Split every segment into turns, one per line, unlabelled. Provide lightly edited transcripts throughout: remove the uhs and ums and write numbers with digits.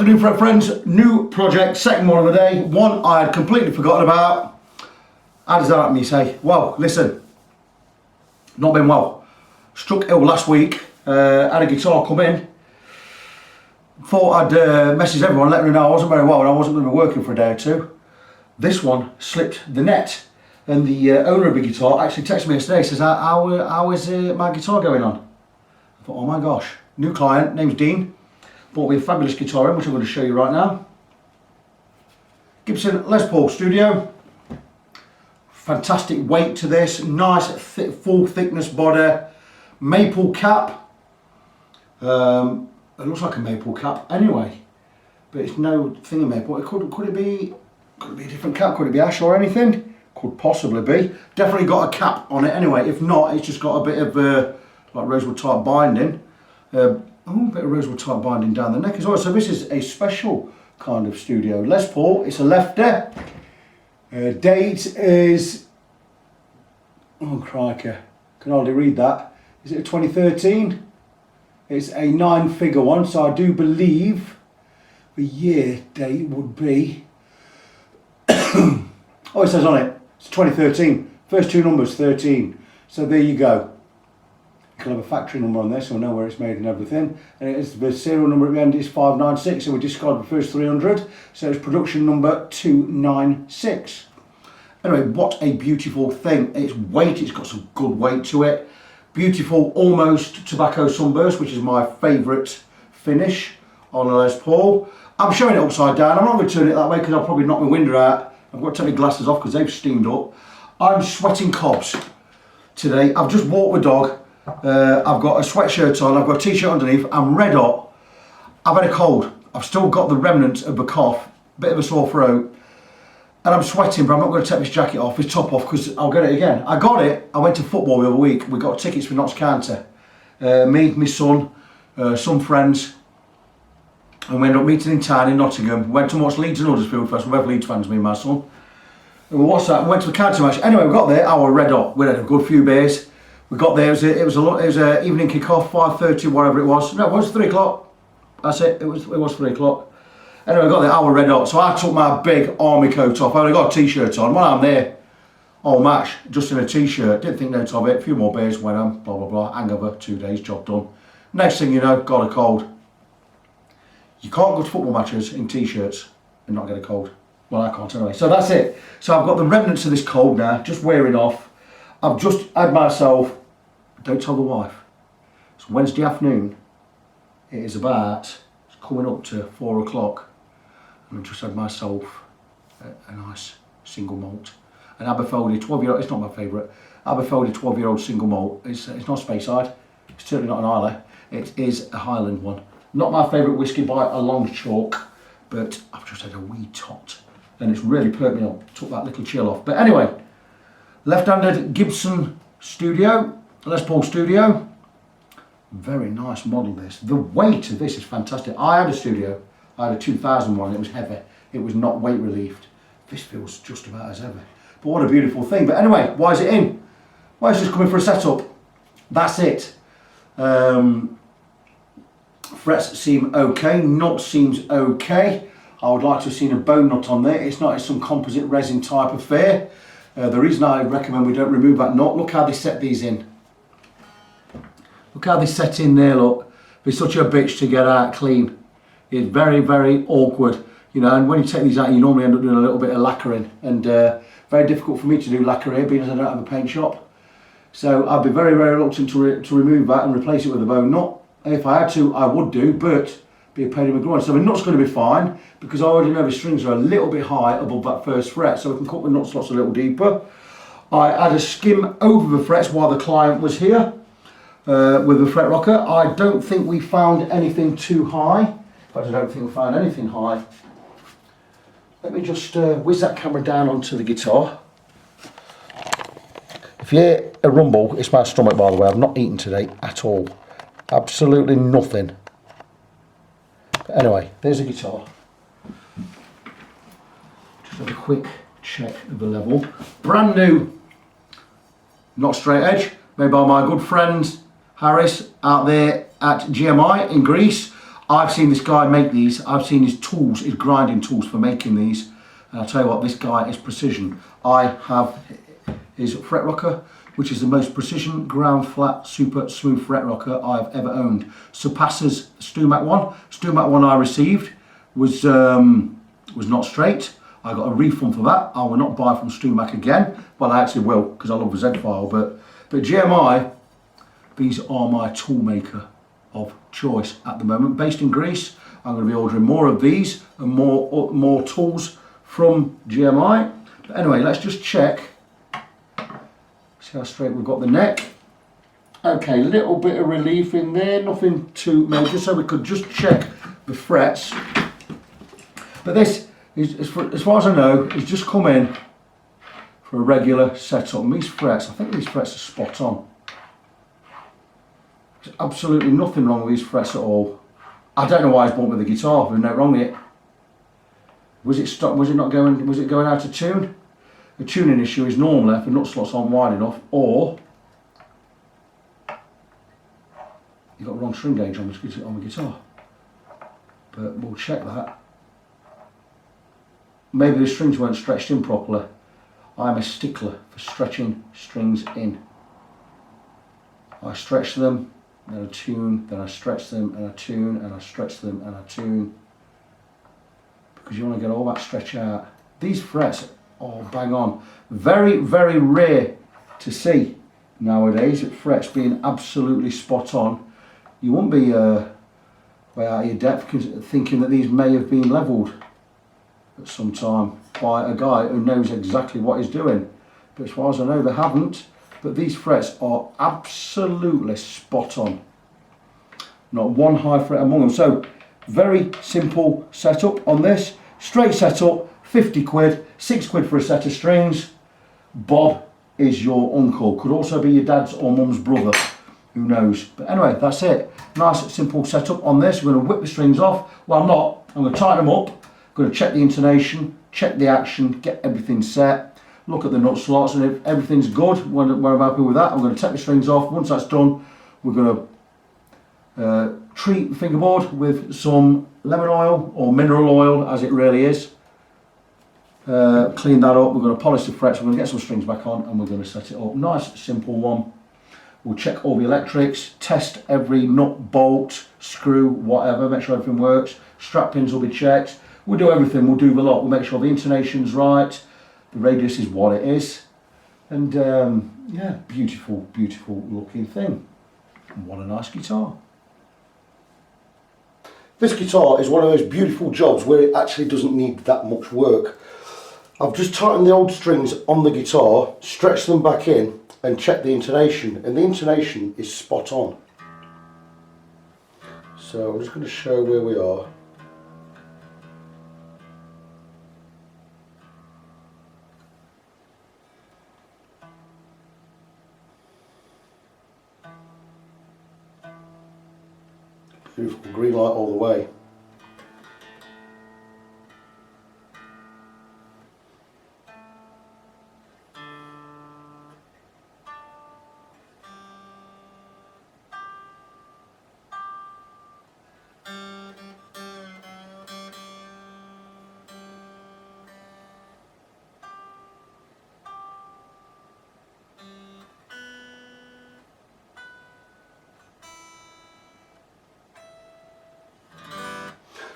afternoon, friends. New project, second one of the day. One I had completely forgotten about. How does that happen, you say? Well, listen, not been well. Struck ill last week. Had a guitar come in. Thought I'd message everyone, letting them know I wasn't very well and I wasn't going to be working for a day or two. This one slipped the net. And the owner of the guitar actually texted me yesterday, says, how is my guitar going on? I thought, oh my gosh. New client, name's Dean. Bought me a fabulous guitar in, which I'm going to show you right now. Gibson Les Paul Studio. Fantastic weight to this. Nice, full thickness body. Maple cap. It looks like a maple cap anyway. But it's no thing of maple. Could it be a different cap? Could it be ash or anything? Could possibly be. Definitely got a cap on it anyway. If not, it's just got a bit of like rosewood type binding. A bit of rosewood type binding down the neck as well. So this is a special kind of studio. Les Paul, it's a lefter. Date is, oh crikey, can hardly read that. Is it a 2013? It's a 9-figure one, so I do believe the year date would be, oh, it says on it, it's 2013. First two numbers, 13. So there you go. Can have a factory number on this, so we'll know where it's made and everything. And it's the serial number at the end is 596, so we discarded the first 300, so it's production number 296. Anyway, what a beautiful thing. Its weight, it's got some good weight to it. Beautiful, almost tobacco sunburst, which is my favourite finish on a Les Paul. I'm showing it upside down. I'm not going to turn it that way because I'll probably knock my window out. I've got to take my glasses off because they've steamed up. I'm sweating cobs today. I've just walked the dog. I've got a sweatshirt on, I've got a t-shirt underneath, I'm red hot, I've had a cold, I've still got the remnants of the cough, bit of a sore throat, and I'm sweating, but I'm not going to take this jacket off, this top off, because I'll get it again. I got it, I went to football the other week, we got tickets for Notts County, me, my son, some friends, and we ended up meeting in town in Nottingham. We went to watch Leeds and Huddersfield first, we're both Leeds fans, me and my son, and we watched that, we went to the county match. Anyway, we got there, I was red hot, we had a good few beers. We got there, it was a evening kick-off, 5:30, whatever it was. No, it was 3 o'clock. That's it, it was 3 o'clock. Anyway, I got there, I was red hot, so I took my big army coat off. I only got a t-shirt on. When I'm there, all match, just in a t-shirt, didn't think note of it, a few more beers, went home, blah, blah, blah, hangover, 2 days, job done. Next thing you know, got a cold. You can't go to football matches in t-shirts and not get a cold. Well, I can't anyway. So that's it. So I've got the remnants of this cold now, just wearing off. I've just had myself, don't tell the wife, it's Wednesday afternoon, it is about, it's coming up to 4 o'clock, and I've just had myself a nice single malt. An Aberfeldy 12-year-old, it's not my favourite, Aberfeldy 12-year-old single malt. It's not Speyside, it's certainly not an Islay, it is a Highland one. Not my favourite whiskey by a long chalk, but I've just had a wee tot, and it's really perked me up, took that little chill off. But anyway, left-handed Gibson Studio, Les Paul Studio, very nice model this. The weight of this is fantastic. I had a Studio, I had a 2001, it was heavy, it was not weight relieved. This feels just about as heavy. But what a beautiful thing. But anyway, why is it in? Well, it's just coming for a setup. That's it. Frets seem okay, nut seems okay. I would like to have seen a bone nut on there. It's not, it's some composite resin type affair. The reason I recommend we don't remove that nut, look how they set these in. Look how they set in there, look. It's such a bitch to get out clean. It's very, very awkward. You know, and when you take these out, you normally end up doing a little bit of lacquering. And very difficult for me to do lacquer here, being as I don't have a paint shop. So I'd be very, very reluctant to remove that and replace it with a bone nut. If I had to, I would do, but be a pain in the groin. So the nut's going to be fine, because I already know the strings are a little bit high above that first fret, so we can cut the nut slots a little deeper. I had a skim over the frets while the client was here with the fret rocker. I don't think we found anything too high. In fact, I don't think we found anything high. Let me just whiz that camera down onto the guitar. If you hear a rumble, it's my stomach, by the way. I've not eaten today at all. Absolutely nothing. But anyway, there's a guitar. Just have a quick check of the level. Brand new, not straight edge, made by my good friend Harris out there at GMI in Greece. I've seen this guy make these. I've seen his tools, his grinding tools for making these. And I'll tell you what, this guy is precision. I have his fret rocker, which is the most precision ground flat super smooth fret rocker I've ever owned. Surpasses the Stumac one. Stumac one I received was not straight. I got a refund for that. I will not buy from Stumac again. Well, I actually will, because I love the Z file. But GMI, these are my tool maker of choice at the moment. Based in Greece, I'm going to be ordering more of these and more tools from GMI. But anyway, let's just check. See how straight we've got the neck. Okay, little bit of relief in there, nothing too major, so we could just check the frets. But this is, as far as I know, it's just come in for a regular setup. And these frets, I think these frets are spot on. There's absolutely nothing wrong with these frets at all. I don't know why it's bought with the guitar. There's no wrong with it. Was it stopped? Was it not going? Was it going out of tune? The tuning issue is normally if the nut slots aren't wide enough, or you've got the wrong string gauge on the guitar. But we'll check that. Maybe the strings weren't stretched in properly. I'm a stickler for stretching strings in. I stretch them, then I tune, then I stretch them, and I tune, and I stretch them, and I tune. Because you want to get all that stretch out. These frets are bang on. Very, very rare to see nowadays, frets being absolutely spot on. You won't be way out of your depth thinking that these may have been levelled at some time by a guy who knows exactly what he's doing. But as far as I know, they haven't. But these frets are absolutely spot on. Not one high fret among them. So very simple setup on this. Straight setup, 50 quid, 6 quid for a set of strings. Bob is your uncle. Could also be your dad's or mum's brother. Who knows? But anyway, that's it. Nice simple setup on this. We're going to whip the strings off. Well, I'm not. I'm going to tighten them up. Going to check the intonation, check the action, get everything set, look at the nut slots, and if everything's good, when I'm happy with that, I'm going to take the strings off. Once that's done, we're going to treat the fingerboard with some lemon oil, or mineral oil as it really is. Clean that up, we're going to polish the frets, we're going to get some strings back on, and we're going to set it up. Nice, simple one. We'll check all the electrics, test every nut, bolt, screw, whatever, make sure everything works. Strap pins will be checked. We'll do everything, we'll do the lot. We'll make sure the intonation's right, the radius is what it is. And yeah, beautiful, beautiful looking thing. And what a nice guitar. This guitar is one of those beautiful jobs where it actually doesn't need that much work. I've just tightened the old strings on the guitar, stretched them back in and checked the intonation, and the intonation is spot on. So I'm just going to show where we are. Beautiful green light all the way.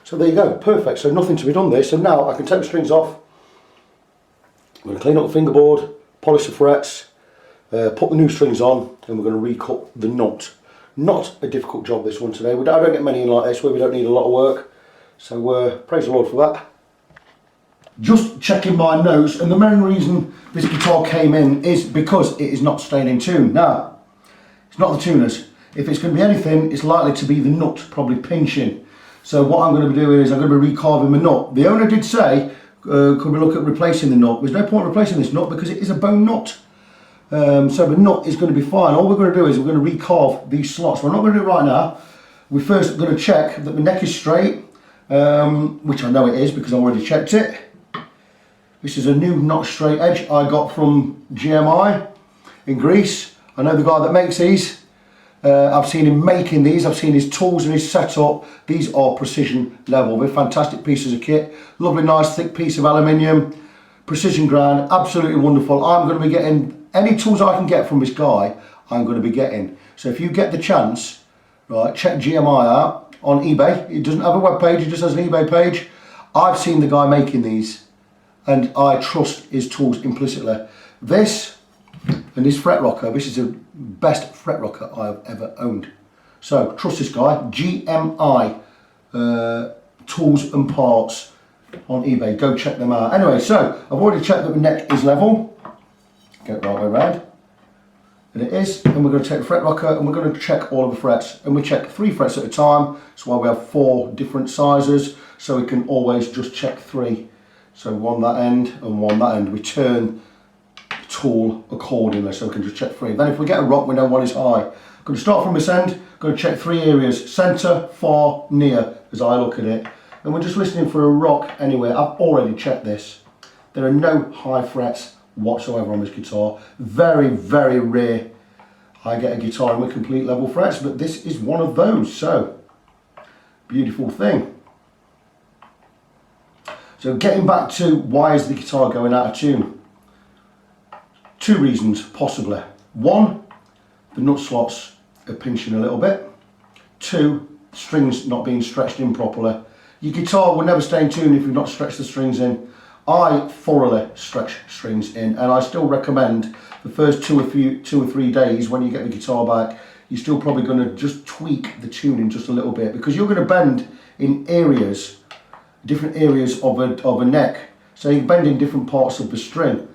So there you go, perfect. So nothing to be done there. So now I can take the strings off. I'm going to clean up the fingerboard, polish the frets, put the new strings on, and we're going to recut the nut. Not a difficult job this one today. I don't get many in like this where we don't need a lot of work. So praise the Lord for that. Just checking my notes, and the main reason this guitar came in is because it is not staying in tune. Now, it's not the tuners. If it's going to be anything, it's likely to be the nut, probably pinching. So what I'm going to be doing is I'm going to be recarving the nut. The owner did say, could we look at replacing the nut? There's no point replacing this nut because it is a bone nut. So the nut is going to be fine. All we're going to do is we're going to recarve these slots. We're not going to do it right now. We're first going to check that the neck is straight, which I know it is because I already checked it. This is a new not straight edge I got from GMI in Greece. I know the guy that makes these. I've seen him making these, I've seen his tools and his setup. These are precision level. They're fantastic pieces of kit. Lovely, nice, thick piece of aluminium. Precision ground, absolutely wonderful. I'm going to be getting any tools I can get from this guy, I'm going to be getting. So if you get the chance, right, check GMI out on eBay. It doesn't have a web page, it just has an eBay page. I've seen the guy making these and I trust his tools implicitly. This and this fret rocker, this is the best fret rocker I've ever owned. So trust this guy, GMI tools and parts on eBay, go check them out. Anyway, so I've already checked that the neck is level. Get it right way around. And it is, and we're going to take the fret rocker and we're going to check all of the frets. And we check 3 frets at a time, that's why we have 4 different sizes, so we can always just check 3. So one that end and one that end. We turn the tool accordingly, so we can just check 3. Then if we get a rock, we know one is high. I'm going to start from this end, going to check 3 areas, centre, far, near, as I look at it. And we're just listening for a rock anywhere. I've already checked this. There are no high frets whatsoever on this guitar. Very, very rare I get a guitar with complete level frets, but this is one of those, so beautiful thing. So getting back to why is the guitar going out of tune? 2 reasons, possibly. 1, the nut slots are pinching a little bit. 2, strings not being stretched in properly. Your guitar will never stay in tune if you've not stretched the strings in. I thoroughly stretch strings in, and I still recommend the first 2 or 3 days when you get the guitar back, you're still probably going to just tweak the tuning just a little bit, because you're going to bend in areas, different areas of a neck. So you bend in different parts of the string.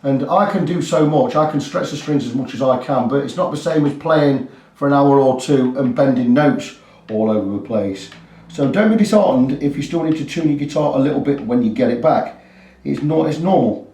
And I can do so much, I can stretch the strings as much as I can, but it's not the same as playing for an hour or 2 and bending notes all over the place. So don't be disheartened if you still need to tune your guitar a little bit when you get it back. It's normal.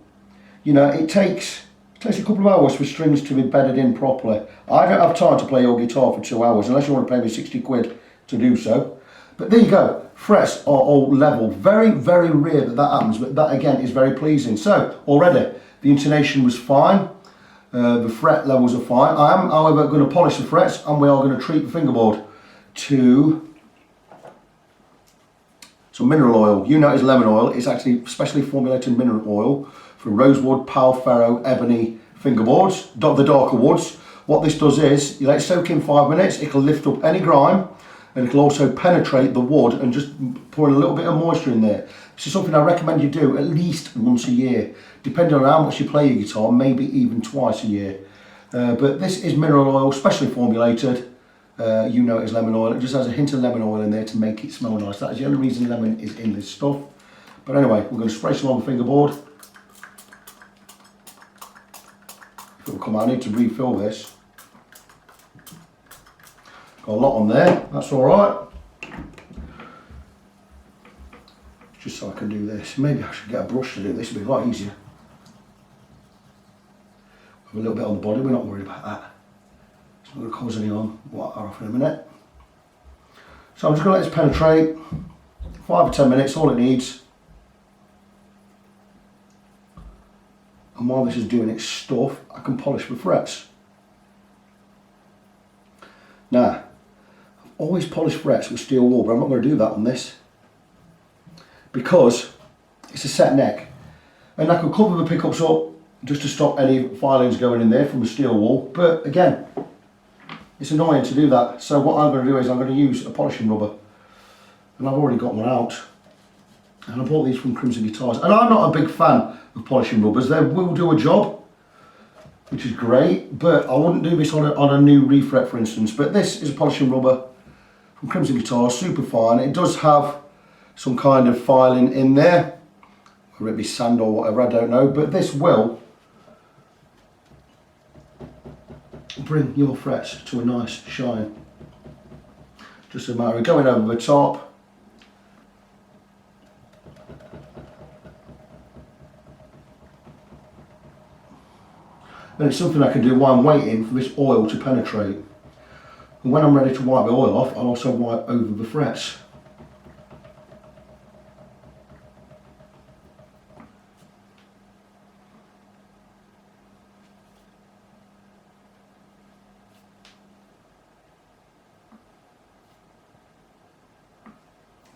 You know, it takes a couple of hours for strings to be bedded in properly. I don't have time to play your guitar for 2 hours unless you want to pay me 60 quid to do so. But there you go, frets are all level. Very, very rare that that happens, but that again is very pleasing. So already the intonation was fine, the fret levels are fine. I am, however, going to polish the frets, and we are going to treat the fingerboard to some mineral oil. You know it's lemon oil. It's actually specially formulated mineral oil for rosewood, pale ferro, ebony fingerboards, the darker woods. What this does is, you let it soak in 5 minutes, it'll lift up any grime, and it'll also penetrate the wood and just pour a little bit of moisture in there. This is something I recommend you do at least once a year, depending on how much you play your guitar, maybe even twice a year. But this is mineral oil, specially formulated. You know it's lemon oil. It just has a hint of lemon oil in there to make it smell nice. That is the only reason lemon is in this stuff. But anyway, we're going to spray some on the fingerboard. If it will come out, I need to refill this. Got a lot on there, that's alright. Just so I can do this. Maybe I should get a brush to do this, it'll be a lot easier. Have a little bit on the body, we're not worried about that. It's not going to cause any harm. We'll wipe that off in a minute. So I'm just going to let this penetrate. 5 or 10 minutes, all it needs. And while this is doing its stuff, I can polish the frets. Now, I've always polished frets with steel wool, but I'm not going to do that on this, because it's a set neck. And I could cover the pickups up just to stop any filings going in there from the steel wool, but again, it's annoying to do that. So what I'm going to do is I'm going to use a polishing rubber, and I've already got one out, and I bought these from Crimson Guitars, and I'm not a big fan of polishing rubbers. They will do a job, which is great, but I wouldn't do this on a new refret, for instance. But this is a polishing rubber from Crimson Guitars, super fine. It does have some kind of filing in there, whether it be sand or whatever, I don't know, but this will bring your frets to a nice shine. Just a matter of going over the top, and it's something I can do while I'm waiting for this oil to penetrate. And when I'm ready to wipe the oil off, I'll also wipe over the frets.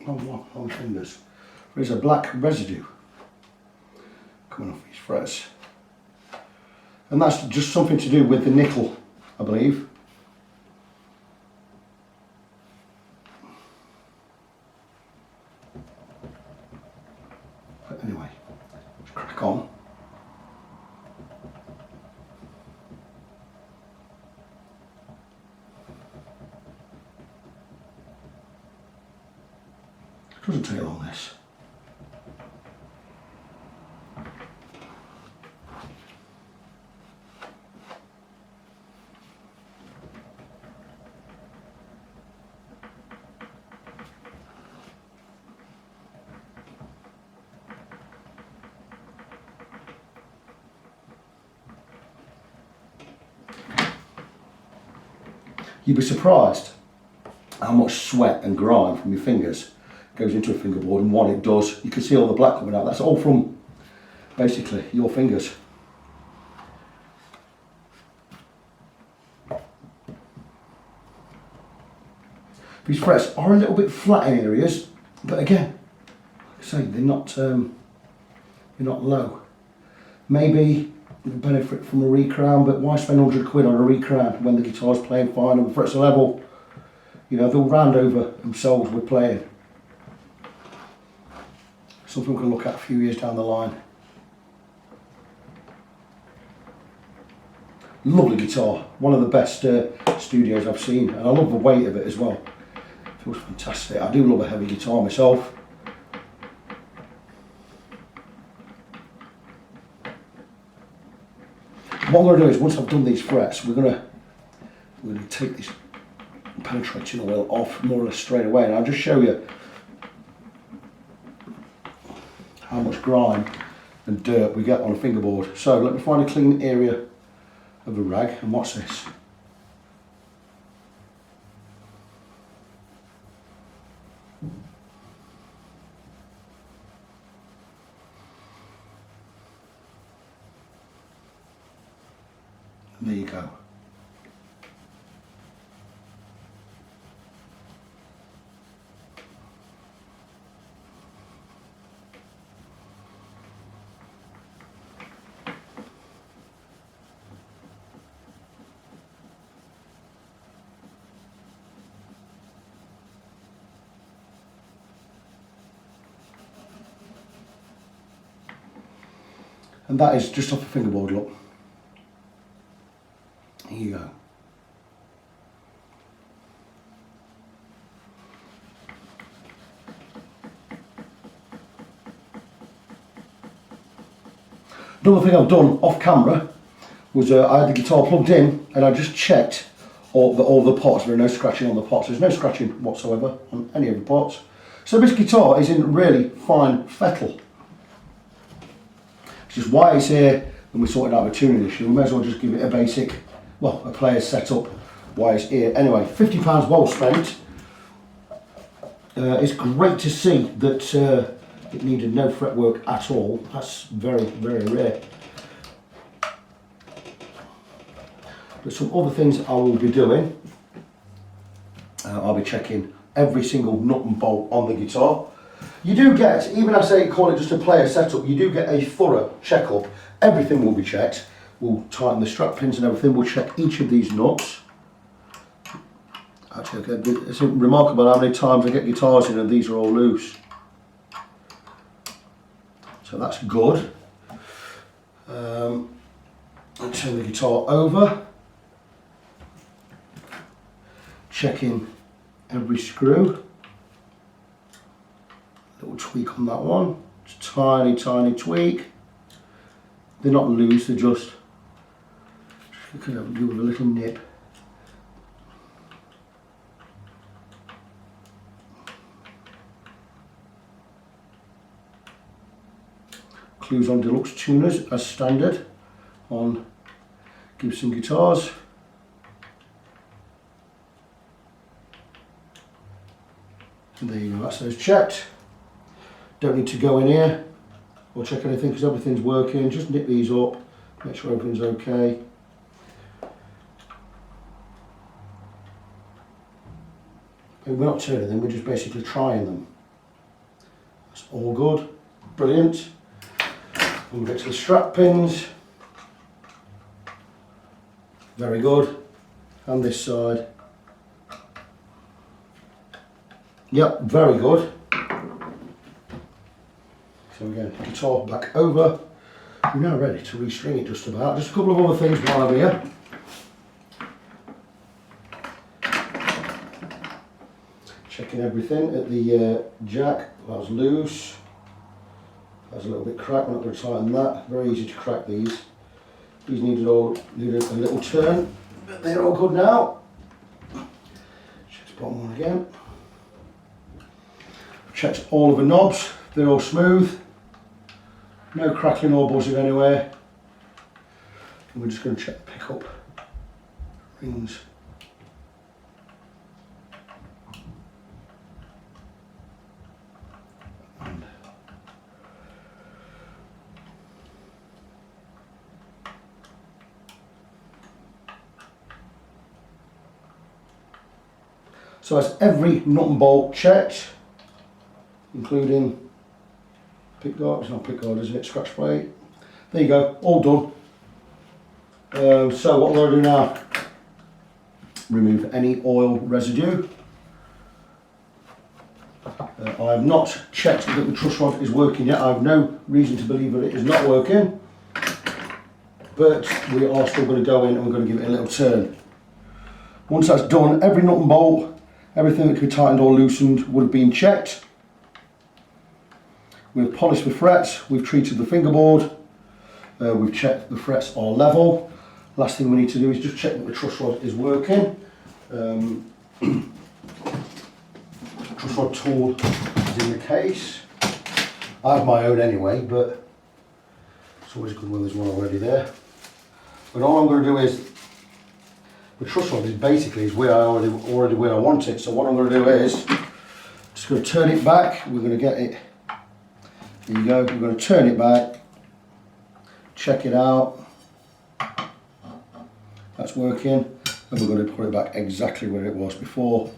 on my fingers. There's a black residue coming off these frets. And that's just something to do with the nickel, I believe. But anyway, let's crack on. It doesn't take long, this. You'd be surprised how much sweat and grime from your fingers goes into a fingerboard, and what it does. You can see all the black coming out. That's all from basically your fingers. These frets are a little bit flat in areas, but again, like I say, they're not low. Maybe you benefit from a recrown, but why spend 100 quid on a recrown when the guitar's playing fine and the frets are level? You know, they'll round over themselves with playing. Something we can look at a few years down the line. Lovely guitar, one of the best studios I've seen, and I love the weight of it as well. Feels fantastic. I do love a heavy guitar myself. What I'm going to do is, once I've done these frets, we're going to take this penetrating oil off more or less straight away, and I'll just show you how much grime and dirt we get on a fingerboard. So let me find a clean area of a rag, and watch this. And there you go. And that is just off the fingerboard, look. Here you go. Another thing I've done off camera was I had the guitar plugged in, and I just checked all the pots. There are no scratching on the pots. There's no scratching whatsoever on any of the pots. So this guitar is in really fine fettle. It's just why it's here, and we're sorting out a tuning issue. We may as well just give it a basic, well, a player's setup, why it's here. Anyway, £50 well spent. It's great to see that it needed no fretwork at all. That's very, very rare. But some other things I will be doing, I'll be checking every single nut and bolt on the guitar. You do get, even I say call it just a player setup, you do get a thorough check-up. Everything will be checked. We'll tighten the strap pins and everything. We'll check each of these nuts. Actually, it's remarkable how many times I get guitars in and these are all loose. So that's good. I'll turn the guitar over. Checking every screw. Little tweak on that one. Just tiny, tiny tweak. They're not loose, they're just kind of do with a little nip. Clues on deluxe tuners as standard on Gibson guitars. And there you go, that's those checked. Don't need to go in here or check anything because everything's working. Just nip these up, make sure everything's okay. And we're not turning them, we're just basically trying them. all good, brilliant. We'll get to the strap pins. Very good. And this side. Yep, very good. So again, guitar back over. We're now ready to restring it just about. Just a couple of other things while I'm here. Checking everything at the jack. That was loose. That's a little bit cracked. We're not going to tighten that. Very easy to crack these. These needed a little turn, but they're all good now. Check the bottom one again. Checked all of the knobs. They're all smooth. No crackling or buzzing anywhere. And we're just going to check the pickup rings. So that's every nut and bolt checked, including pick guard. It's not pick guard, is it? Scratch plate. There you go, all done. So what we're going to do now, remove any oil residue. I have not checked that the truss rod is working yet. I have no reason to believe that it is not working, but we are still going to go in and we're going to give it a little turn. Once that's done, every nut and bolt, everything that could be tightened or loosened would have been checked. We've polished the frets, we've treated the fingerboard, we've checked the frets are level. Last thing we need to do is just check that the truss rod is working. Truss rod tool is in the case. I have my own anyway, but it's always good when there's one already there. But all I'm going to do is, the truss rod is basically where I already where I want it. So what I'm going to do is, just going to turn it back. We're going to get it. There you go. We're going to turn it back. Check it out. That's working. And we're going to put it back exactly where it was before.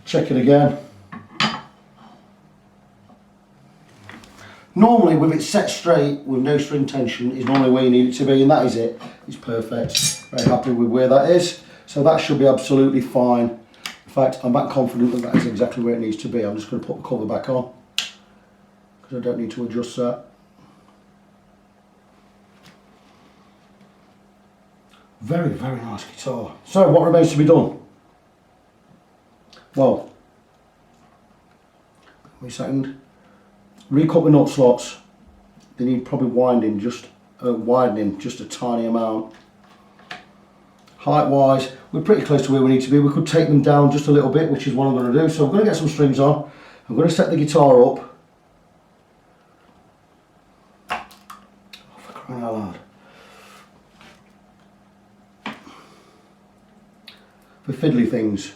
Check it again. Normally, with it set straight with no string tension, is normally where you need it to be, and that is it. It's perfect. Very happy with where that is. So that should be absolutely fine. In fact, I'm that confident that that is exactly where it needs to be. I'm just going to put the cover back on because I don't need to adjust that. Very, very nice guitar. So what remains to be done? Well, wait a second. Recut the nut slots. They need probably widening just a tiny amount. Height wise, we're pretty close to where we need to be. We could take them down just a little bit, which is what I'm going to do. So I'm going to get some strings on. I'm going to set the guitar up. Oh, for crying out loud. For fiddly things.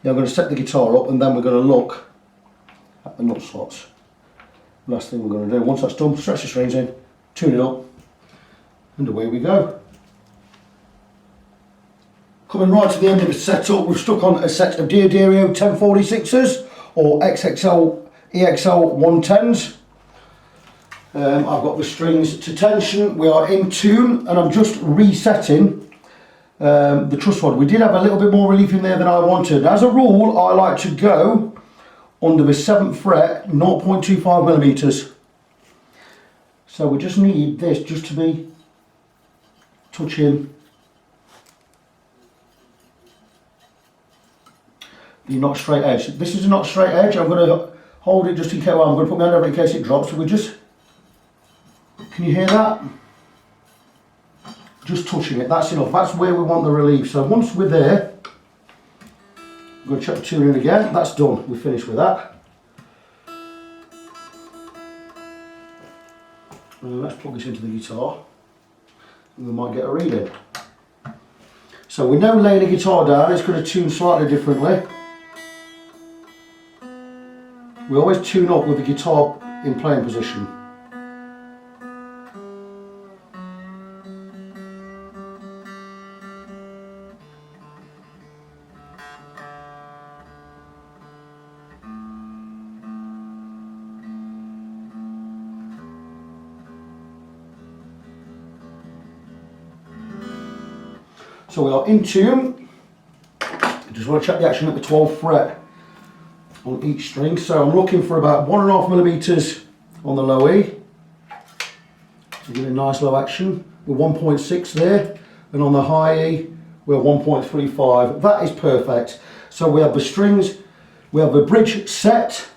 Yeah, I'm going to set the guitar up and then we're going to look at the nut slots. Last thing we're going to do. Once that's done, stretch the strings in, tune it up, and away we go. Coming right to the end of the setup, we've stuck on a set of Diodario 1046s or XXL EXL 110s. I've got the strings to tension. We are in tune, and I'm just resetting the truss rod. We did have a little bit more relief in there than I wanted. As a rule, I like to go under the 7th fret, 0.25 millimeters. So we just need this just to be touching the not straight edge. This is a not straight edge. I'm going to hold it just in case. Well, I'm going to put my hand over it in case it drops. So we just, can you hear that? Just touching it. That's enough. That's where we want the relief. So once we're there, I'm going to check the tuning again. That's done. We're finished with that. Let's plug this into the guitar and we might get a reading. So we're now laying the guitar down. It's going to tune slightly differently. We always tune up with the guitar in playing position. So we are in tune. I just want to check the action at the 12th fret on each string. So I'm looking for about 1.5 millimeters on the low E. So get a nice low action. We're 1.6 there, and on the high E we're 1.35. That is perfect. So we have the strings, we have the bridge set,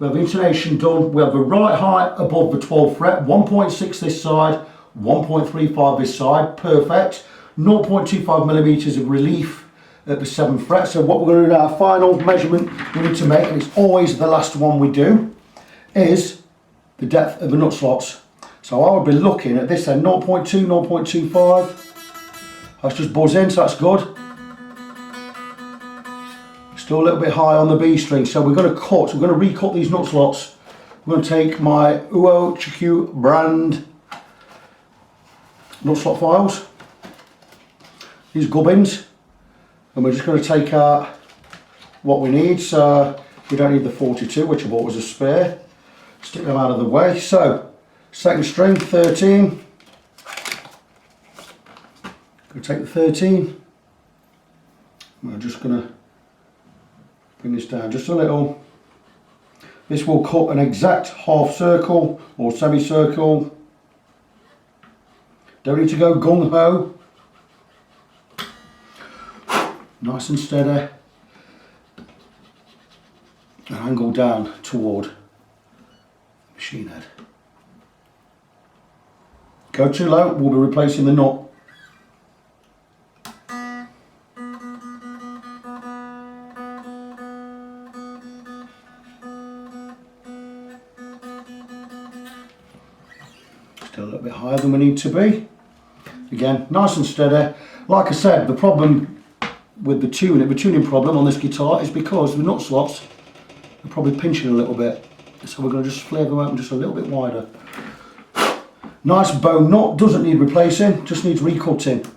we have the intonation done, we have the right height above the 12th fret, 1.6 this side, 1.35 this side, perfect. 0.25 millimeters of relief at the 7th fret. So what we're going to do now, our final measurement we need to make, and it's always the last one we do, is the depth of the nut slots. So I would be looking at this end, 0.2, 0.25. That's just buzz in, so that's good. Still a little bit high on the B string, so we're going to cut, so we're going to recut these nut slots. We're going to take my UOHQ brand nut slot files, these gubbins, and we're just going to take out what we need. So we don't need the 42, which I bought was a spare. Stick them out of the way. So second string, 13. Going to take the 13. We're just going to bring this down just a little. This will cut an exact half circle or semicircle. Don't need to go gung-ho. Nice and steady. And angle down toward the machine head. Go too low, we'll be replacing the nut. Still a little bit higher than we need to be. Again, nice and steady. Like I said, the problem with the tuning problem on this guitar is because the nut slots are probably pinching a little bit. So we're going to just flare them out just a little bit wider. Nice bow nut, doesn't need replacing, just needs recutting.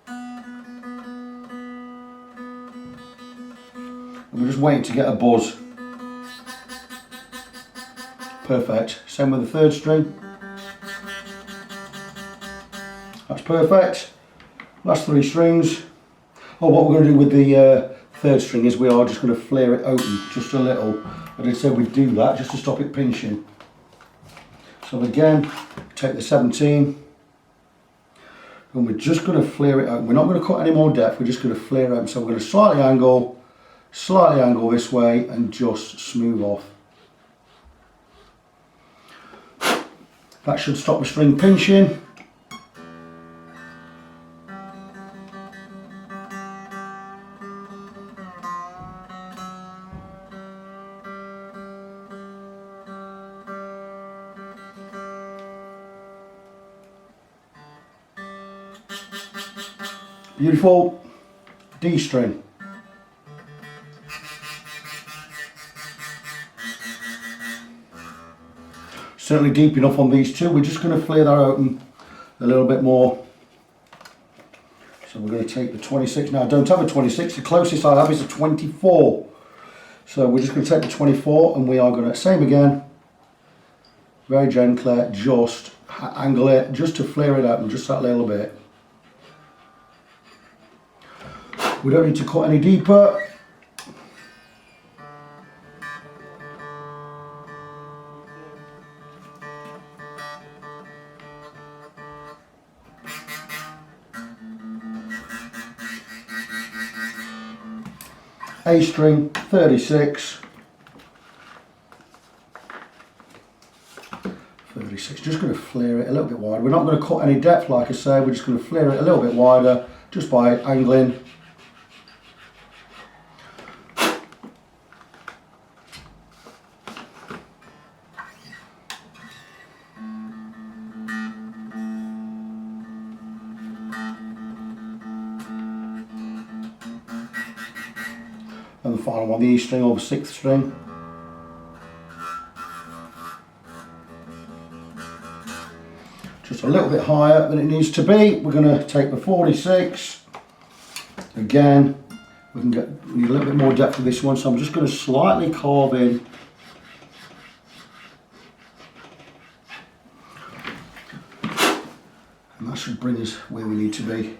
And we're just waiting to get a buzz. Perfect. Same with the third string. That's perfect. Last three strings. Oh, what we're going to do with the third string is we are just going to flare it open just a little. I did say we'd do that just to stop it pinching. So again, take the 17 and we're just going to flare it open. We're not going to cut any more depth, we're just going to flare it open. So we're going to slightly angle this way and just smooth off. That should stop the string pinching. Beautiful D string. Certainly deep enough on these two. We're just going to flare that open a little bit more. So we're going to take the 26. Now I don't have a 26, the closest I have is a 24. So we're just going to take the 24 and we are going to, same again, very gently, just angle it, just to flare it open, just that little bit. We don't need to cut any deeper. A string, 36. 36, just going to flare it a little bit wider. We're not going to cut any depth like I say, we're just going to flare it a little bit wider just by angling. And the final one, the E string or the 6th string. Just a little bit higher than it needs to be. We're going to take the 46. Again, we need a little bit more depth with this one, so I'm just going to slightly carve in. And that should bring us where we need to be.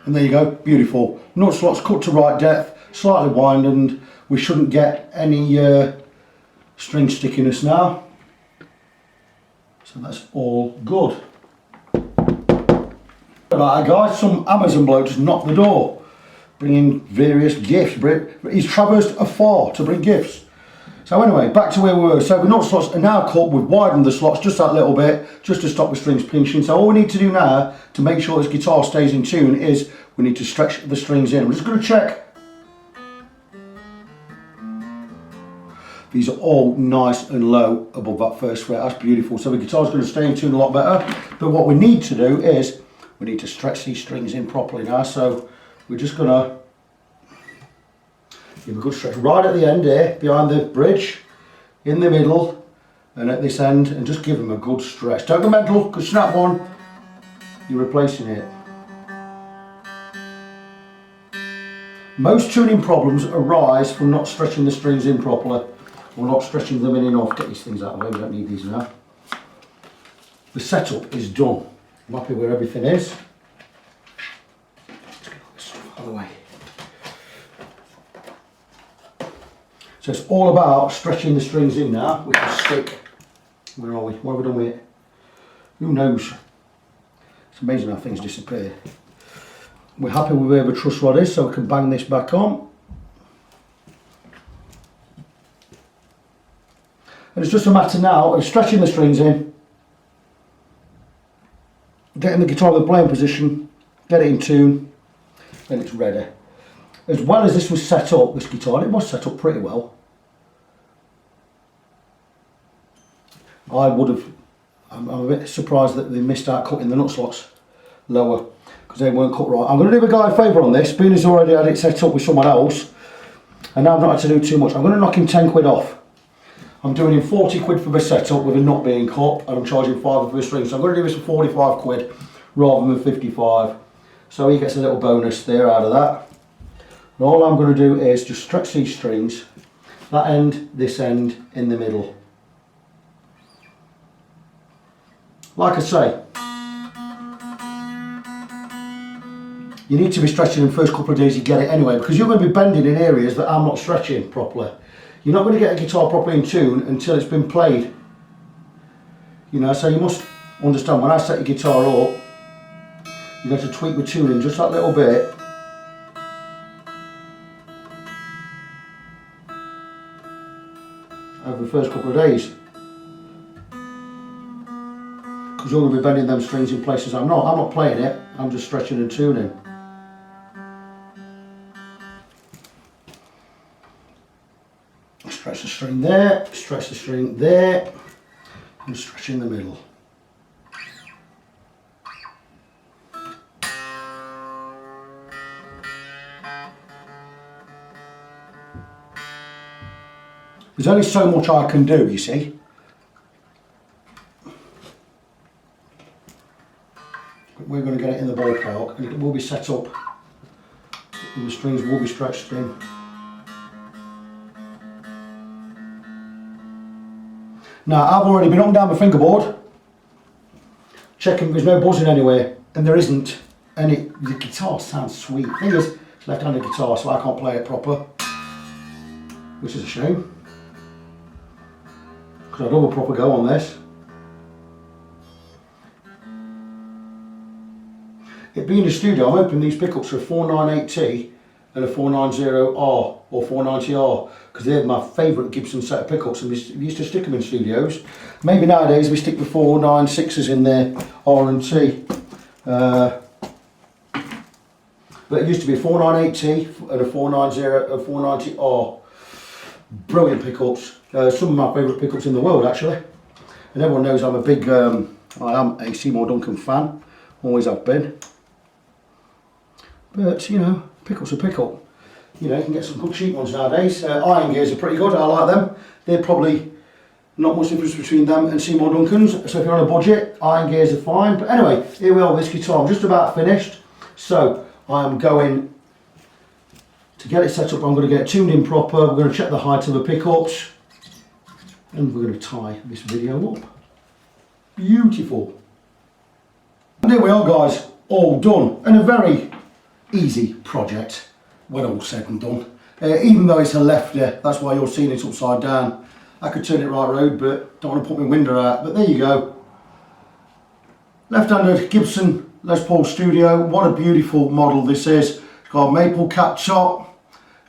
And there you go, beautiful. Nut slots cut to right depth, slightly wind, and we shouldn't get any string stickiness now. So that's all good. Right guys, some Amazon bloke just knocked the door, bringing various gifts. He's traversed afar to bring gifts. So anyway, back to where we were. So the nut slots are now cut, we've widened the slots just that little bit, just to stop the strings pinching. So all we need to do now, to make sure this guitar stays in tune, is we need to stretch the strings in. I'm just going to check. These are all nice and low above that first fret. That's beautiful. So the guitar's going to stay in tune a lot better. But what we need to do is, we need to stretch these strings in properly now. So we're just going to give a good stretch right at the end here, behind the bridge, in the middle, and at this end, and just give them a good stretch. Don't go mental, because snap one, you're replacing it. Most tuning problems arise from not stretching the strings in properly, or not stretching them in enough. Get these things out of the way, we don't need these now. The setup is done. I'm happy where everything is. Let's get all this stuff out of the way. So it's all about stretching the strings in now with the stick. Where are we? What have we done with it? Who knows? It's amazing how things disappear. We're happy with where the truss rod is, so we can bang this back on. And it's just a matter now of stretching the strings in, getting the guitar in the playing position, get it in tune, and it's ready. As well as this was set up, this guitar, it was set up pretty well. I'm a bit surprised that they missed out cutting the nut slots lower, because they weren't cut right. I'm going to do the guy a favour on this, being he's already had it set up with someone else, and now I've not had to do too much. I'm going to knock him 10 quid off. I'm doing him 40 quid for the setup with a nut being cut, and I'm charging 5 for the string. So I'm going to do this for 45 quid rather than 55. So he gets a little bonus there out of that. And all I'm going to do is just stretch these strings, that end, this end, in the middle. Like I say, you need to be stretching them the first couple of days you get it anyway, because you're going to be bending in areas that I'm not stretching properly. You're not going to get a guitar properly in tune until it's been played. You know, so you must understand, when I set your guitar up, you got to tweak the tuning just that little bit. Over the first couple of days. Because you're going to be bending them strings in places I'm not playing it, I'm just stretching and tuning. Stretch the string there, stretch the string there, and stretch in the middle. There's only so much I can do, you see. But we're going to get it in the ballpark, and it will be set up, and the strings will be stretched in. Now, I've already been up and down the fingerboard, checking there's no buzzing anywhere, and there isn't. And the guitar sounds sweet. The thing is, it's left-handed guitar, so I can't play it proper, which is a shame, because I'd love a proper go on this. It being a studio, I'm hoping these pickups are a 498T and a 490R or 490R, because they're my favourite Gibson set of pickups, and we used to stick them in studios. Maybe nowadays we stick the 496s in there, R and T. But it used to be a 498T and a 490R. Brilliant pickups. Some of my favourite pickups in the world, actually. And everyone knows I'm a big, I am a Seymour Duncan fan, always have been. But, you know, pickups are pickup. You know, you can get some good cheap ones nowadays. Iron Gears are pretty good, I like them. They're probably not much difference between them and Seymour Duncans. So if you're on a budget, Iron Gears are fine. But anyway, here we are with this guitar. I'm just about finished. So I am going to get it set up. I'm going to get it tuned in proper. We're going to check the height of the pickups. And we're going to tie this video up. Beautiful. And here we are, guys. All done. And a very easy project when all said and done. Even though it's a lefty, that's why you're seeing it upside down. I could turn it right round, but don't want to put my window out. But there you go. Left-handed Gibson Les Paul Studio. What a beautiful model this is. It's got a maple cap top.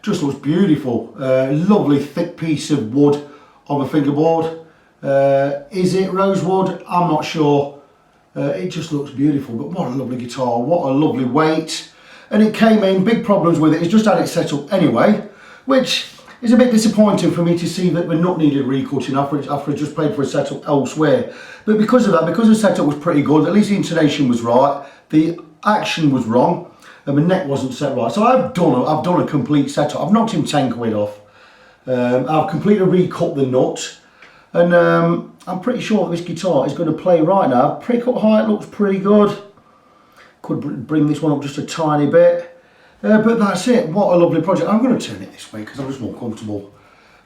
Just looks beautiful. Lovely thick piece of wood on the fingerboard. Is it rosewood? I'm not sure. It just looks beautiful. But what a lovely guitar. What a lovely weight. And it came in, big problems with it. It's just had it set up anyway, which is a bit disappointing for me to see that the nut needed recutting after I just played for a setup elsewhere. But because of that, because the setup was pretty good, at least the intonation was right, the action was wrong, and the neck wasn't set right. So I've done a complete setup. I've knocked him 10 quid off. I've completely recut the nut, and I'm pretty sure that this guitar is going to play right now. Pre-cut height looks pretty good. Could bring this one up just a tiny bit. But that's it. What a lovely project. I'm going to turn it this way because I'm just more comfortable.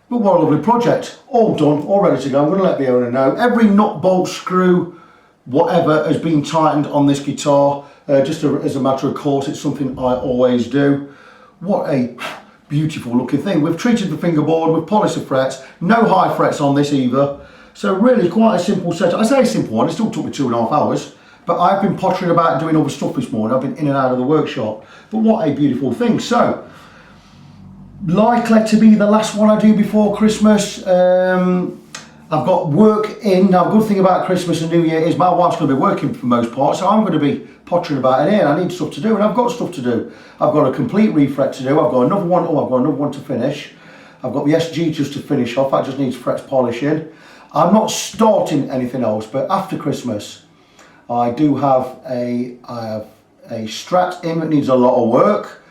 But what a lovely project. All done, all ready to go. I'm going to let the owner know. Every nut, bolt, screw, whatever has been tightened on this guitar. Just as a matter of course, it's something I always do. What a beautiful looking thing. We've treated the fingerboard, we've polished the frets. No high frets on this either. So really quite a simple setup. I say a simple one, it still took me 2.5 hours. But I've been pottering about doing other stuff this morning. I've been in and out of the workshop. But what a beautiful thing. So, likely to be the last one I do before Christmas. I've got work in. Now, the good thing about Christmas and New Year is my wife's going to be working for the most part. So I'm going to be pottering about in here. I need stuff to do, and I've got stuff to do. I've got a complete refret to do. I've got another one. Oh, I've got another one to finish. I've got the SG just to finish off. That just needs frets polishing. I'm not starting anything else, but after Christmas, I do have a Strat in that needs a lot of work.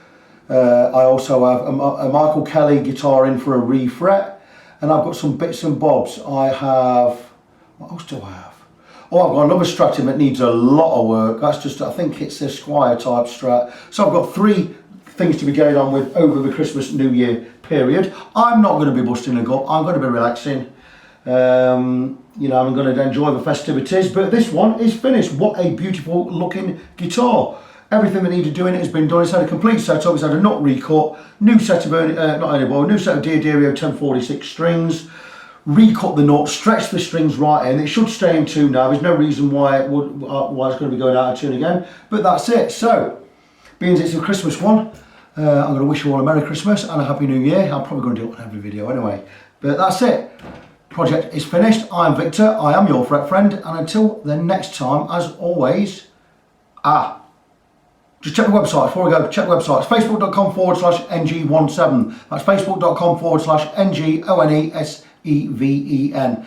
I also have a Michael Kelly guitar in for a refret, and I've got some bits and bobs. I have, what else do I have? Oh, I've got another Strat in that needs a lot of work. That's just, I think it's a Squire type Strat. So I've got 3 things to be going on with over the Christmas New Year period. I'm not going to be busting a gut. I'm going to be relaxing. You know, I'm going to enjoy the festivities, but this one is finished. What a beautiful looking guitar. Everything that needed doing it has been done. It's had a complete setup. It's had a nut recut, new set of new set of Diodario 1046 strings, recut the nut, stretched the strings right in. It should stay in tune now. There's no reason why it's going to be going out of tune again, but that's it. So, being it's a Christmas one, I'm going to wish you all a Merry Christmas and a Happy New Year. I'm probably going to do it on every video anyway, but that's it. Project is finished. I'm Victor, I am your fret friend, and until the next time, as always, just check the website before we go. Check the website. It's facebook.com/ng17. That's facebook.com/NGONESEVEN. And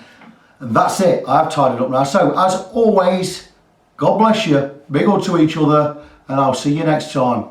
that's it. I've tied it up now. So, as always, God bless you. Big hug to each other, and I'll see you next time.